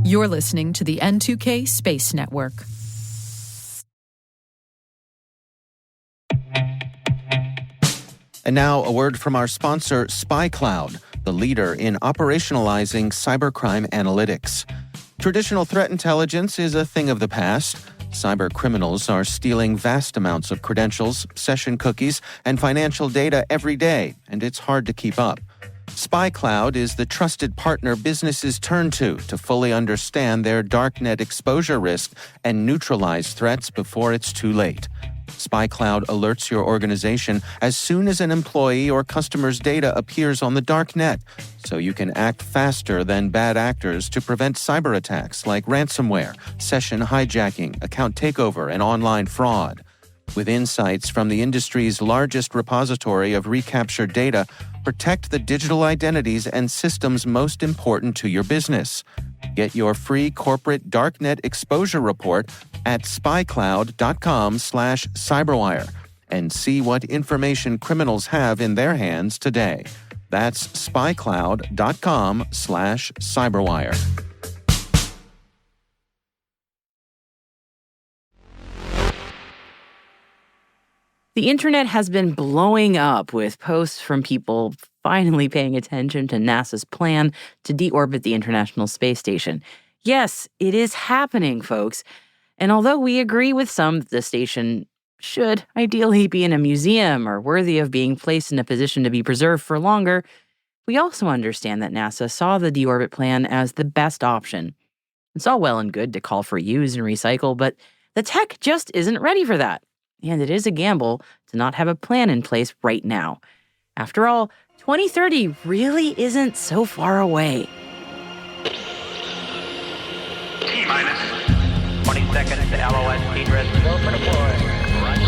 You're listening to the N2K Space Network. And now a word from our sponsor, SpyCloud, the leader in operationalizing cybercrime analytics. Traditional threat intelligence is a thing of the past. Cyber criminals are stealing vast amounts of credentials, session cookies, and financial data every day, and it's hard to keep up. SpyCloud is the trusted partner businesses turn to fully understand their darknet exposure risk and neutralize threats before it's too late. SpyCloud alerts your organization as soon as an employee or customer's data appears on the darknet, so you can act faster than bad actors to prevent cyber attacks like ransomware, session hijacking, account takeover, and online fraud. With insights from the industry's largest repository of recaptured data, protect the digital identities and systems most important to your business. Get your free corporate darknet exposure report at spycloud.com/cyberwire and see what information criminals have in their hands today. That's spycloud.com/cyberwire. The internet has been blowing up with posts from people finally paying attention to NASA's plan to deorbit the International Space Station. Yes, it is happening, folks. And although we agree with some that the station should ideally be in a museum or worthy of being placed in a position to be preserved for longer, we also understand that NASA saw the deorbit plan as the best option. It's all well and good to call for use and recycle, but the tech just isn't ready for that. And it is a gamble to not have a plan in place right now. After all, 2030 really isn't so far away. T-minus 20 seconds to LOS. T-dress go for deploy. Roger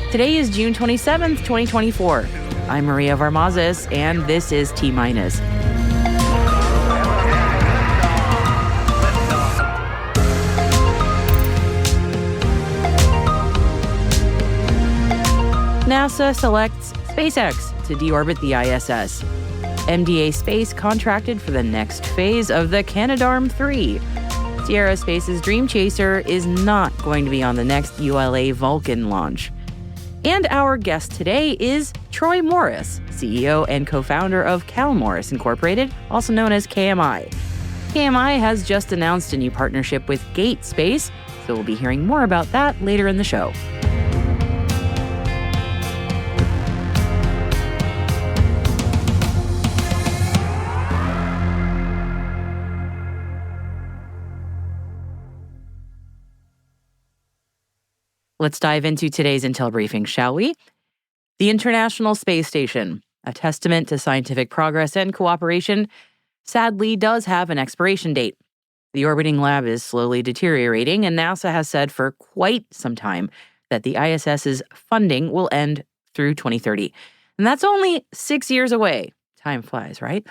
roll. Today is June 27th, 2024. I'm Maria Varmazes, and this is T-minus. NASA selects SpaceX to deorbit the ISS. MDA Space contracted for the next phase of the Canadarm3. Sierra Space's Dream Chaser is not going to be on the next ULA Vulcan launch. And our guest today is Troy Morris, CEO and co-founder of Kall Morris Incorporated, also known as KMI. KMI has just announced a new partnership with Gate Space, so we'll be hearing more about that later in the show. Let's dive into today's Intel briefing, shall we? The International Space Station, a testament to scientific progress and cooperation, sadly does have an expiration date. The orbiting lab is slowly deteriorating, and NASA has said for quite some time that the ISS's funding will end through 2030. And that's only 6 years away. Time flies, right?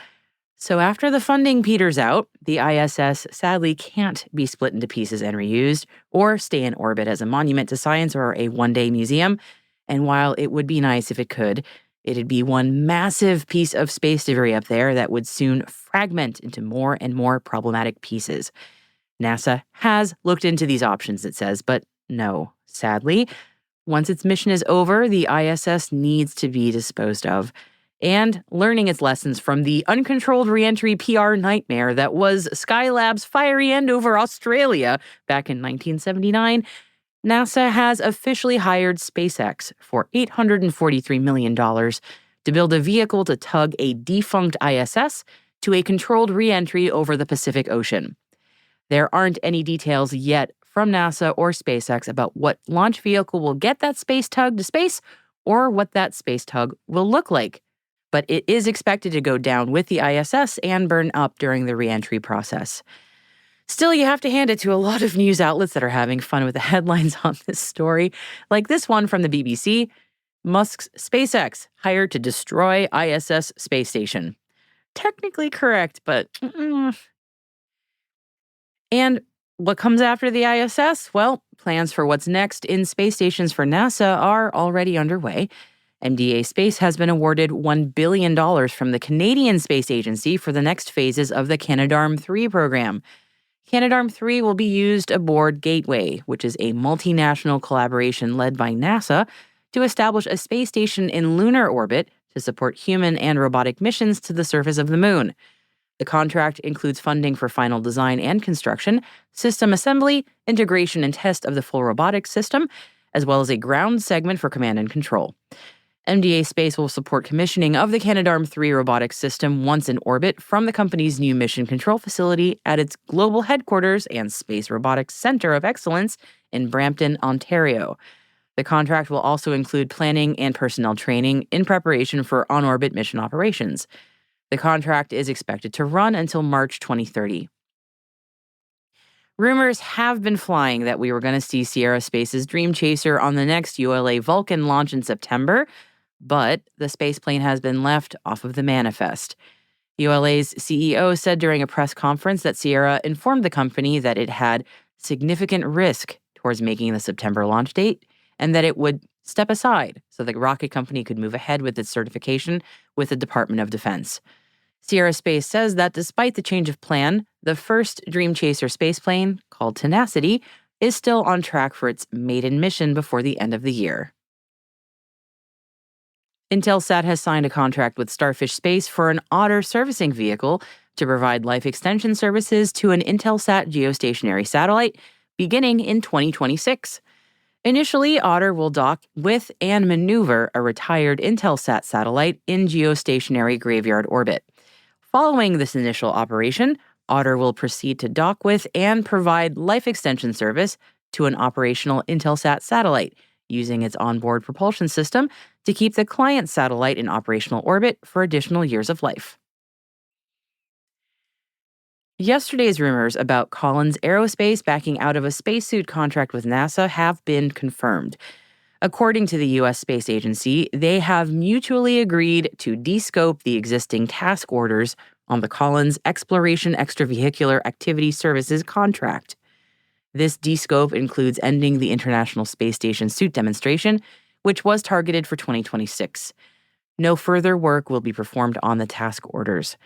So after the funding peters out, the ISS sadly can't be split into pieces and reused or stay in orbit as a monument to science or a one-day museum. And while it would be nice if it could, it'd be one massive piece of space debris up there that would soon fragment into more and more problematic pieces. NASA has looked into these options, it says, but no, sadly, once its mission is over, the ISS needs to be disposed of. And learning its lessons from the uncontrolled reentry PR nightmare that was Skylab's fiery end over Australia back in 1979, NASA has officially hired SpaceX for $843 million to build a vehicle to tug a defunct ISS to a controlled reentry over the Pacific Ocean. There aren't any details yet from NASA or SpaceX about what launch vehicle will get that space tug to space or what that space tug will look like. But it is expected to go down with the ISS and burn up during the reentry process. Still, you have to hand it to a lot of news outlets that are having fun with the headlines on this story, like this one from the BBC. Musk's SpaceX hired to destroy ISS space station. Technically correct, but... And what comes after the ISS? Well, plans for what's next in space stations for NASA are already underway. MDA Space has been awarded $1 billion from the Canadian Space Agency for the next phases of the Canadarm3 program. Canadarm3 will be used aboard Gateway, which is a multinational collaboration led by NASA to establish a space station in lunar orbit to support human and robotic missions to the surface of the moon. The contract includes funding for final design and construction, system assembly, integration and test of the full robotics system, as well as a ground segment for command and control. MDA Space will support commissioning of the Canadarm3 robotics system once in orbit from the company's new mission control facility at its global headquarters and Space Robotics Center of Excellence in Brampton, Ontario. The contract will also include planning and personnel training in preparation for on-orbit mission operations. The contract is expected to run until March 2030. Rumors have been flying that we were going to see Sierra Space's Dream Chaser on the next ULA Vulcan launch in September, but the spaceplane has been left off of the manifest. ULA's CEO said during a press conference that Sierra informed the company that it had significant risk towards making the September launch date and that it would step aside so the rocket company could move ahead with its certification with the Department of Defense. Sierra Space says that despite the change of plan, the first Dream Chaser spaceplane, called Tenacity, is still on track for its maiden mission before the end of the year. Intelsat has signed a contract with Starfish Space for an Otter servicing vehicle to provide life extension services to an Intelsat geostationary satellite beginning in 2026. Initially, Otter will dock with and maneuver a retired Intelsat satellite in geostationary graveyard orbit. Following this initial operation, Otter will proceed to dock with and provide life extension service to an operational Intelsat satellite, using its onboard propulsion system to keep the client satellite in operational orbit for additional years of life. Yesterday's rumors about Collins Aerospace backing out of a spacesuit contract with NASA have been confirmed. According to the U.S. Space Agency, they have mutually agreed to de-scope the existing task orders on the Collins Exploration Extravehicular Activity Services contract. This de-scope includes ending the International Space Station suit demonstration, which was targeted for 2026. No further work will be performed on the task orders.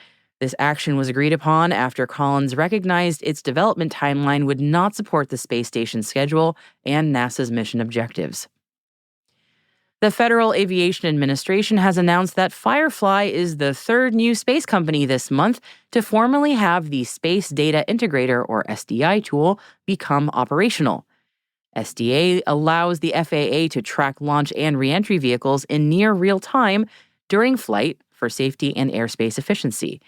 This action was agreed upon after Collins recognized its development timeline would not support the space station's schedule and NASA's mission objectives. The Federal Aviation Administration has announced that Firefly is the third new space company this month to formally have the Space Data Integrator, or SDI tool, become operational. SDA allows the FAA to track launch and reentry vehicles in near real time during flight for safety and airspace efficiency.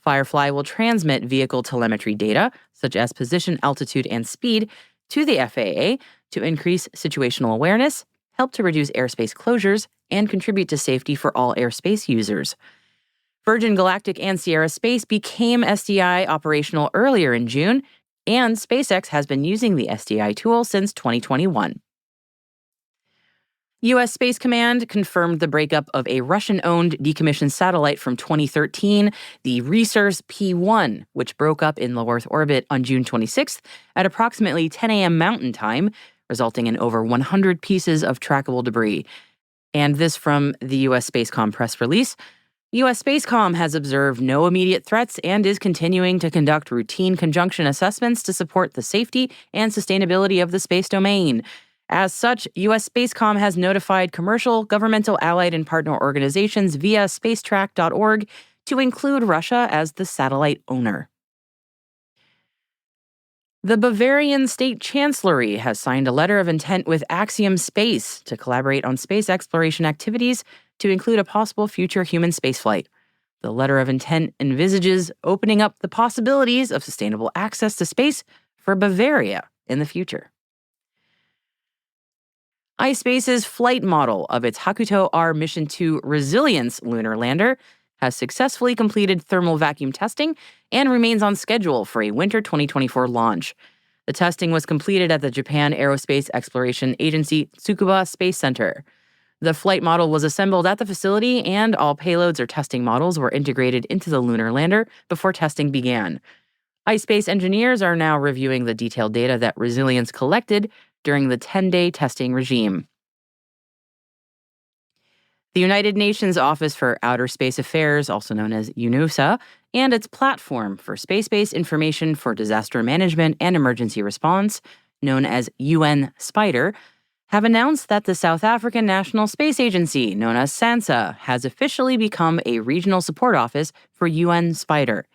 Firefly will transmit vehicle telemetry data, such as position, altitude, and speed, to the FAA to increase situational awareness, help to reduce airspace closures, and contribute to safety for all airspace users. Virgin Galactic and Sierra Space became SDI operational earlier in June, and SpaceX has been using the SDI tool since 2021. U.S. Space Command confirmed the breakup of a Russian-owned decommissioned satellite from 2013, the Resource P-1, which broke up in low Earth orbit on June 26th at approximately 10 a.m. Mountain Time, resulting in over 100 pieces of trackable debris. And this from the U.S. Spacecom press release. U.S. Spacecom has observed no immediate threats and is continuing to conduct routine conjunction assessments to support the safety and sustainability of the space domain. As such, U.S. Spacecom has notified commercial, governmental, allied, and partner organizations via spacetrack.org to include Russia as the satellite owner. The Bavarian State Chancellery has signed a letter of intent with Axiom Space to collaborate on space exploration activities to include a possible future human spaceflight. The letter of intent envisages opening up the possibilities of sustainable access to space for Bavaria in the future. iSpace's flight model of its Hakuto R Mission 2 Resilience lunar lander has successfully completed thermal vacuum testing and remains on schedule for a winter 2024 launch. The testing was completed at the Japan Aerospace Exploration Agency Tsukuba Space Center. The flight model was assembled at the facility, and all payloads or testing models were integrated into the lunar lander before testing began. iSpace engineers are now reviewing the detailed data that Resilience collected during the 10-day testing regime. The United Nations Office for Outer Space Affairs, also known as UNOSA, and its platform for space-based information for disaster management and emergency response, known as UN SPIDER, have announced that the South African National Space Agency, known as SANSA, has officially become a regional support office for UN SPIDER.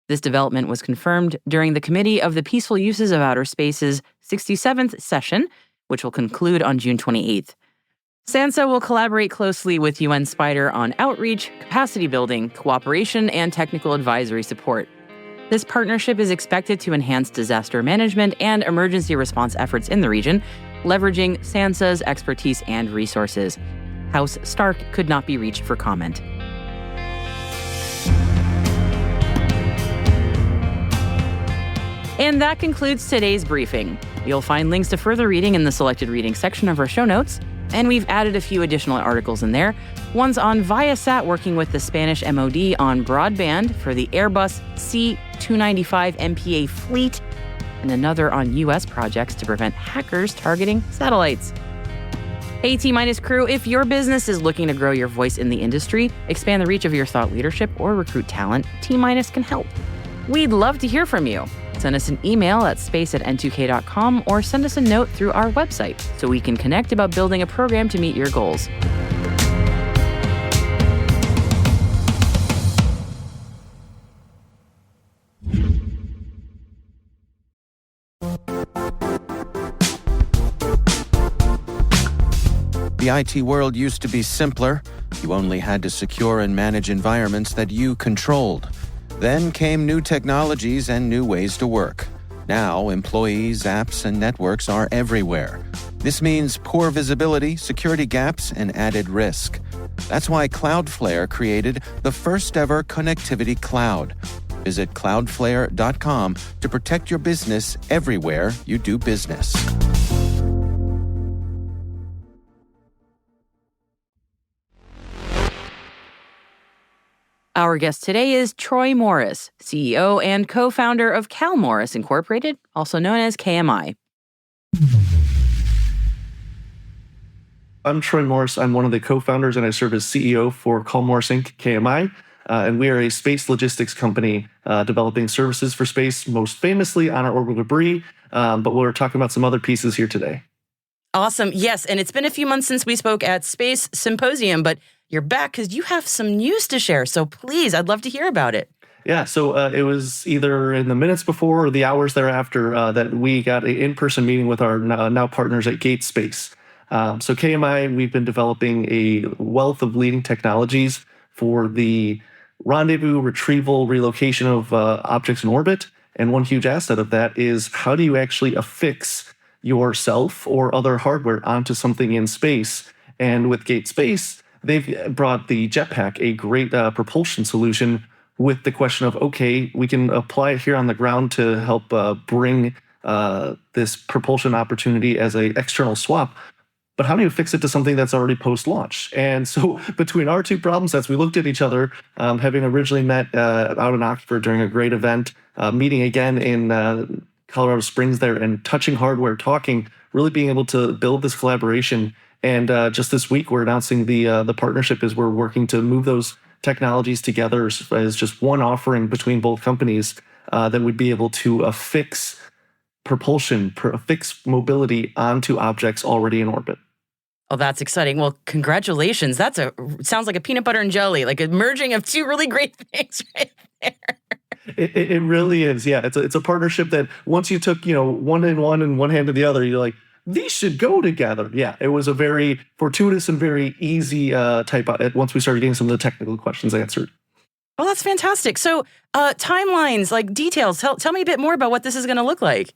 This development was confirmed during the Committee of the Peaceful Uses of Outer Space's 67th session, which will conclude on June 28th. SANSA will collaborate closely with UN SPIDER on outreach, capacity building, cooperation, and technical advisory support. This partnership is expected to enhance disaster management and emergency response efforts in the region, leveraging SANSA's expertise and resources. House Stark could not be reached for comment. And that concludes today's briefing. You'll find links to further reading in the selected reading section of our show notes, and we've added a few additional articles in there. One's on Viasat working with the Spanish MOD on broadband for the Airbus C-295 MPA fleet, and another on U.S. projects to prevent hackers targeting satellites. Hey, T-Minus crew, if your business is looking to grow your voice in the industry, expand the reach of your thought leadership, or recruit talent, T-Minus can help. We'd love to hear from you. Send us an email at space@n2k.com or send us a note through our website so we can connect about building a program to meet your goals. The IT world used to be simpler. You only had to secure and manage environments that you controlled. Then came new technologies and new ways to work. Now, employees, apps, and networks are everywhere. This means poor visibility, security gaps, and added risk. That's why Cloudflare created the first-ever connectivity cloud. Visit cloudflare.com to protect your business everywhere you do business. Our guest today is Troy Morris, CEO and co-founder of Kall Morris Incorporated, also known as KMI. I'm Troy Morris. I'm one of the co-founders and I serve as CEO for Kall Morris Inc., KMI. And we are a space logistics company developing services for space, most famously on our orbital debris. But we're talking about some other pieces here today. Awesome. Yes. And it's been a few months since we spoke at Space Symposium, but you're back because you have some news to share. So please, I'd love to hear about it. Yeah, so it was either in the minutes before or the hours thereafter that we got an in-person meeting with our now partners at Gate Space. So KMI, we've been developing a wealth of leading technologies for the rendezvous, retrieval, relocation of objects in orbit. And one huge asset of that is how do you actually affix yourself or other hardware onto something in space? And with Gate Space, they've brought the jetpack, a great propulsion solution with the question of, okay, we can apply it here on the ground to help bring this propulsion opportunity as an external swap. But how do you fix it to something that's already post-launch? And so between our two problem sets, we looked at each other, having originally met out in Oxford during a great event, meeting again in Colorado Springs there and touching hardware, talking, really being able to build this collaboration. And just this week, we're announcing the partnership as we're working to move those technologies together as just one offering between both companies that would be able to affix propulsion, affix mobility onto objects already in orbit. Oh, that's exciting. Well, congratulations. Sounds like a peanut butter and jelly, like a merging of two really great things right there. It really is. Yeah, it's a partnership that once you took, one in one and one hand to the other, you're like, these should go together. Yeah, it was a very fortuitous and very easy type once we started getting some of the technical questions answered. Oh, that's fantastic. So timelines, like details, tell me a bit more about what this is going to look like.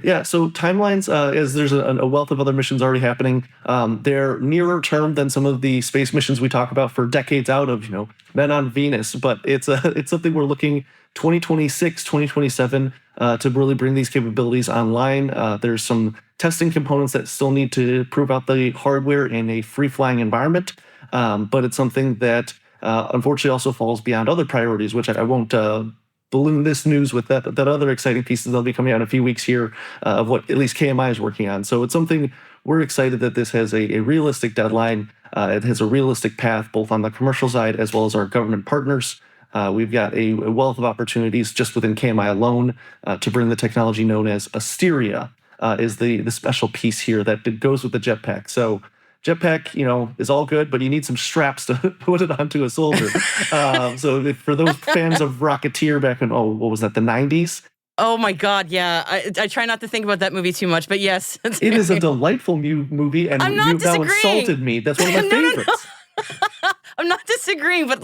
Yeah, so timelines, as there's a wealth of other missions already happening. They're nearer term than some of the space missions we talk about for decades out of, men on Venus. But it's something we're looking 2026, 2027 to really bring these capabilities online. There's some testing components that still need to prove out the hardware in a free-flying environment. But it's something that unfortunately also falls beyond other priorities, which I won't balloon this news with that other exciting pieces that'll be coming out in a few weeks here of what at least KMI is working on. So it's something we're excited that this has a realistic deadline. It has a realistic path, both on the commercial side as well as our government partners. We've got a wealth of opportunities just within KMI alone to bring the technology known as Asteria, is the special piece here that goes with the jetpack. So jetpack, is all good, but you need some straps to put it onto a soldier. For those fans of Rocketeer back in, what was that, the 90s? Oh my God, yeah. I try not to think about that movie too much, but yes. It is a delightful movie, and you've now insulted me. That's one of my favorites. I'm not disagreeing, but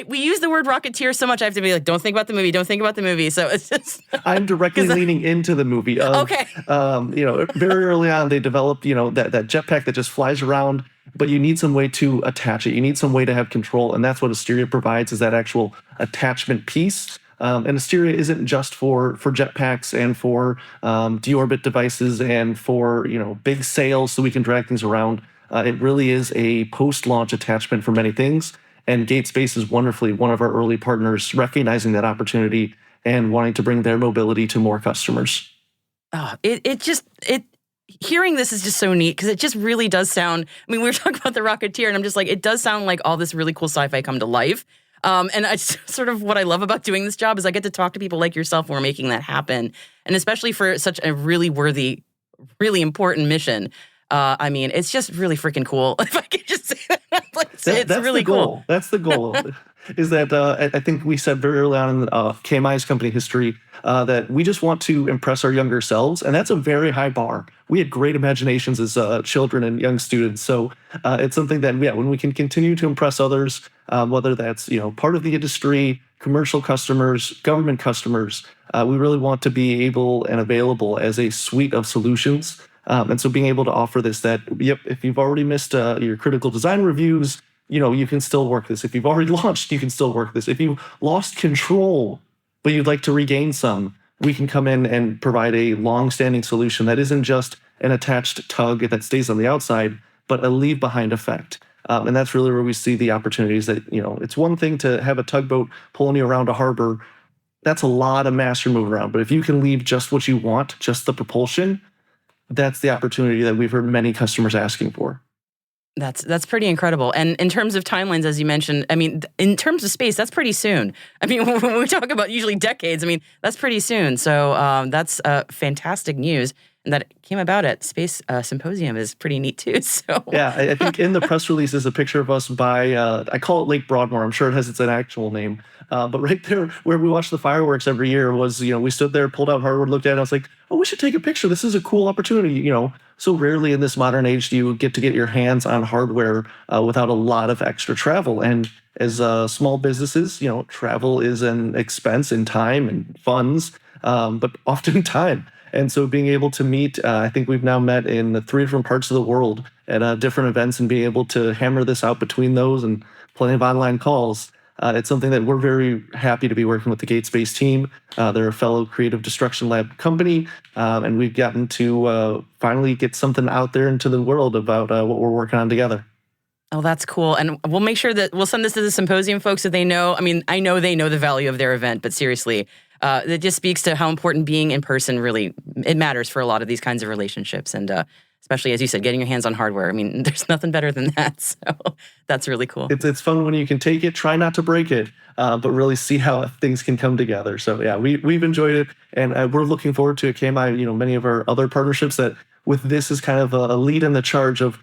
we use the word Rocketeer so much, I have to be like, don't think about the movie, don't think about the movie. So it's just... I'm directly leaning into the movie. Okay. Very early on, they developed, that jetpack that just flies around, but you need some way to attach it. You need some way to have control, and that's what Asteria provides, is that actual attachment piece. And Asteria isn't just for jetpacks and for deorbit devices and for, big sails so we can drag things around. It really is a post-launch attachment for many things, and Gate Space is wonderfully one of our early partners, recognizing that opportunity and wanting to bring their mobility to more customers. Hearing this is just so neat, because it just really does sound, we were talking about the Rocketeer, and I'm just like, it does sound like all this really cool sci-fi come to life. And it's sort of what I love about doing this job is I get to talk to people like yourself who are making that happen, and especially for such a really worthy, really important mission. It's just really freaking cool. If I could just say that, it's really cool. That's the goal. Is that I think we said very early on in KMI's company history that we just want to impress our younger selves, and that's a very high bar. We had great imaginations as children and young students, so it's something that, when we can continue to impress others, whether that's part of the industry, commercial customers, government customers, we really want to be able and available as a suite of solutions. And so being able to offer this, if you've already missed your critical design reviews, you can still work this. If you've already launched, you can still work this. If you lost control, but you'd like to regain some, we can come in and provide a long-standing solution that isn't just an attached tug that stays on the outside, but a leave-behind effect. And that's really where we see the opportunities that, it's one thing to have a tugboat pulling you around a harbor. That's a lot of mass you're moving around. But if you can leave just what you want, just the propulsion, that's the opportunity that we've heard many customers asking for. That's pretty incredible. And in terms of timelines, as you mentioned, in terms of space, that's pretty soon. When we talk about usually decades, that's pretty soon. So that's fantastic news. And that it came about at Space Symposium is pretty neat too. So yeah, I think in the press release is a picture of us by, I call it Lake Broadmoor. I'm sure it has its actual name. But right there where we watch the fireworks every year was, we stood there, pulled out hardwood, looked at it, and I was like, oh, we should take a picture. This is a cool opportunity. So rarely in this modern age do you get to get your hands on hardware without a lot of extra travel. And as small businesses, travel is an expense in time and funds, but often time. And so being able to meet, I think we've now met in the 3 different parts of the world at different events, and being able to hammer this out between those and plenty of online calls. It's something that we're very happy to be working with the Gate Space team. They're a fellow Creative Destruction Lab company, and we've gotten to finally get something out there into the world about what we're working on together. Oh, that's cool. And we'll make sure that we'll send this to the symposium folks so they know. I know they know the value of their event, but seriously, it just speaks to how important being in person really, it matters for a lot of these kinds of relationships. And especially, as you said, getting your hands on hardware. There's nothing better than that. So that's really cool. It's fun when you can take it, try not to break it, but really see how things can come together. So yeah, we've enjoyed it, and we're looking forward to it. KMI, many of our other partnerships that with this is kind of a lead in the charge of,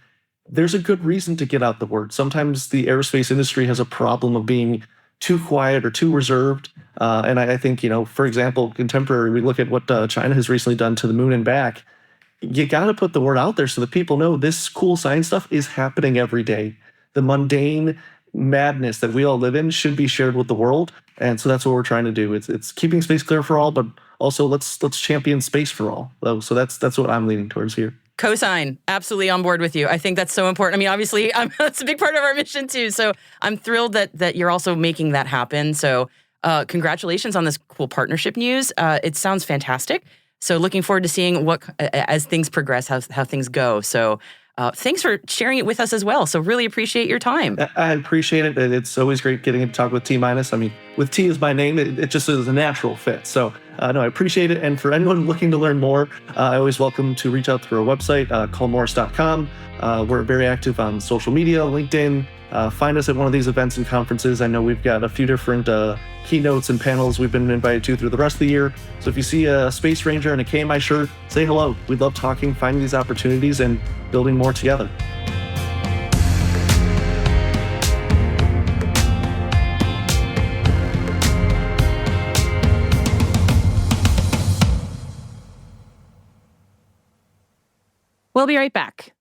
there's a good reason to get out the word. Sometimes the aerospace industry has a problem of being too quiet or too reserved. And I think, for example, contemporary, we look at what China has recently done to the moon and back. You got to put the word out there so that people know this cool science stuff is happening every day. The mundane madness that we all live in should be shared with the world. And so that's what we're trying to do. It's keeping space clear for all, but also let's champion space for all. So that's what I'm leaning towards here. Cosign, absolutely on board with you. I think that's so important. Obviously, that's a big part of our mission too. So I'm thrilled that you're also making that happen. So congratulations on this cool partnership news. It sounds fantastic. So looking forward to seeing what, as things progress, how things go. So Thanks for sharing it with us as well. So really appreciate your time. I appreciate it. It's always great getting to talk with T-. I mean, with T as my name, it just is a natural fit. So, no, I appreciate it. And for anyone looking to learn more, I always welcome to reach out through our website, kallmorris.com. We're very active on social media, LinkedIn. Find us at one of these events and conferences. I know we've got a few different keynotes and panels we've been invited to through the rest of the year. So if you see a Space Ranger and a KMI shirt, say hello. We'd love talking, finding these opportunities, and building more together. We'll be right back.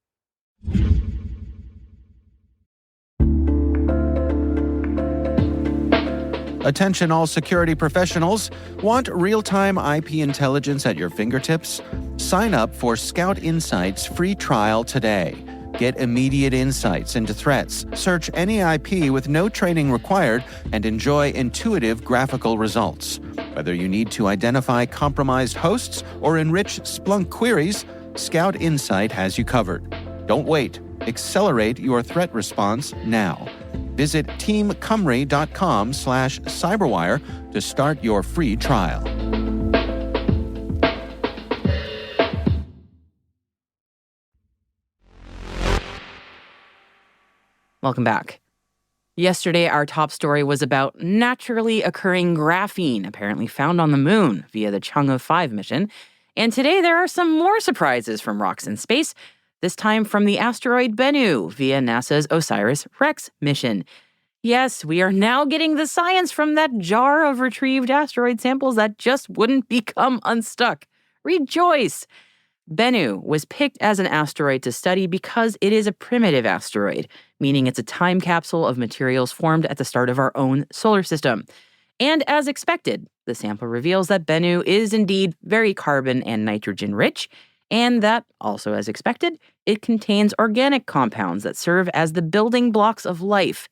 Attention all security professionals. Want real-time IP intelligence at your fingertips? Sign up for Scout Insight's free trial today. Get immediate insights into threats, search any IP with no training required, and enjoy intuitive graphical results. Whether you need to identify compromised hosts or enrich Splunk queries, Scout Insight has you covered. Don't wait. Accelerate your threat response now. Visit teamcumry.com/cyberwire to start your free trial. Welcome back. Yesterday, our top story was about naturally occurring graphene, apparently found on the moon via the Chang'e 5 mission. And today, there are some more surprises from rocks in space, this time from the asteroid Bennu via NASA's OSIRIS-REx mission. Yes, we are now getting the science from that jar of retrieved asteroid samples that just wouldn't become unstuck. Rejoice! Bennu was picked as an asteroid to study because it is a primitive asteroid, meaning it's a time capsule of materials formed at the start of our own solar system. And as expected, the sample reveals that Bennu is indeed very carbon and nitrogen rich, and that, also as expected, it contains organic compounds that serve as the building blocks of life.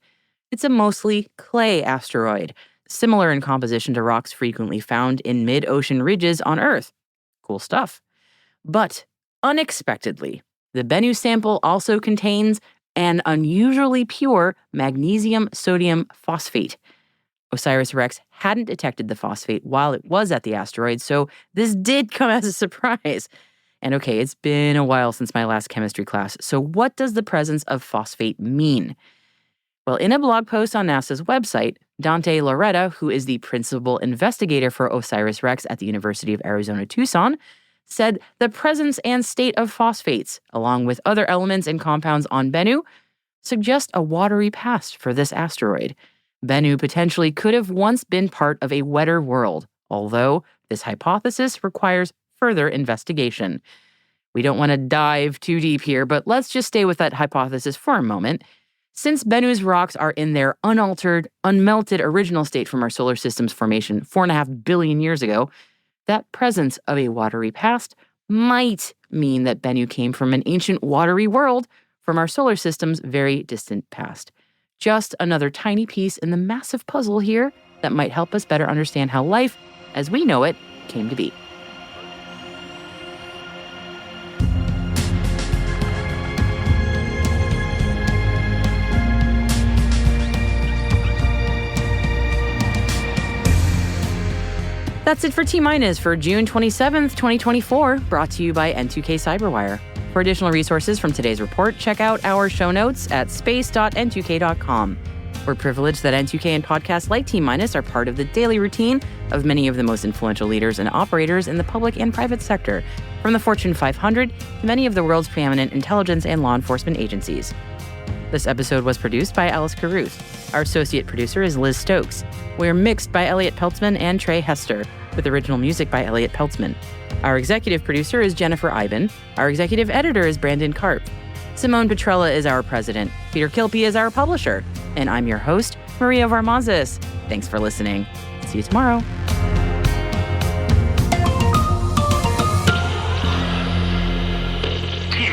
It's a mostly clay asteroid, similar in composition to rocks frequently found in mid-ocean ridges on Earth. Cool stuff. But, unexpectedly, the Bennu sample also contains an unusually pure magnesium-sodium phosphate. OSIRIS-REx hadn't detected the phosphate while it was at the asteroid, so this did come as a surprise. And okay, it's been a while since my last chemistry class, so what does the presence of phosphate mean? Well, in a blog post on NASA's website, Dante Loretta, who is the principal investigator for OSIRIS-REx at the University of Arizona Tucson, said the presence and state of phosphates, along with other elements and compounds on Bennu, suggest a watery past for this asteroid. Bennu potentially could have once been part of a wetter world, although this hypothesis requires further investigation. We don't want to dive too deep here, but let's just stay with that hypothesis for a moment. Since Bennu's rocks are in their unaltered, unmelted original state from our solar system's formation 4.5 billion years ago, that presence of a watery past might mean that Bennu came from an ancient watery world from our solar system's very distant past. Just another tiny piece in the massive puzzle here that might help us better understand how life, as we know it, came to be. That's it for T- for June 27th, 2024, brought to you by N2K Cyberwire. For additional resources from today's report, check out our show notes at space.n2k.com. We're privileged that N2K and podcasts like T- are part of the daily routine of many of the most influential leaders and operators in the public and private sector, from the Fortune 500 to many of the world's preeminent intelligence and law enforcement agencies. This episode was produced by Alice Carruth. Our associate producer is Liz Stokes. We're mixed by Elliot Peltzman and Trey Hester, with original music by Elliot Peltzman. Our executive producer is Jennifer Iben. Our executive editor is Brandon Karp. Simone Petrella is our president. Peter Kilpie is our publisher. And I'm your host, Maria Varmazes. Thanks for listening. See you tomorrow. T-.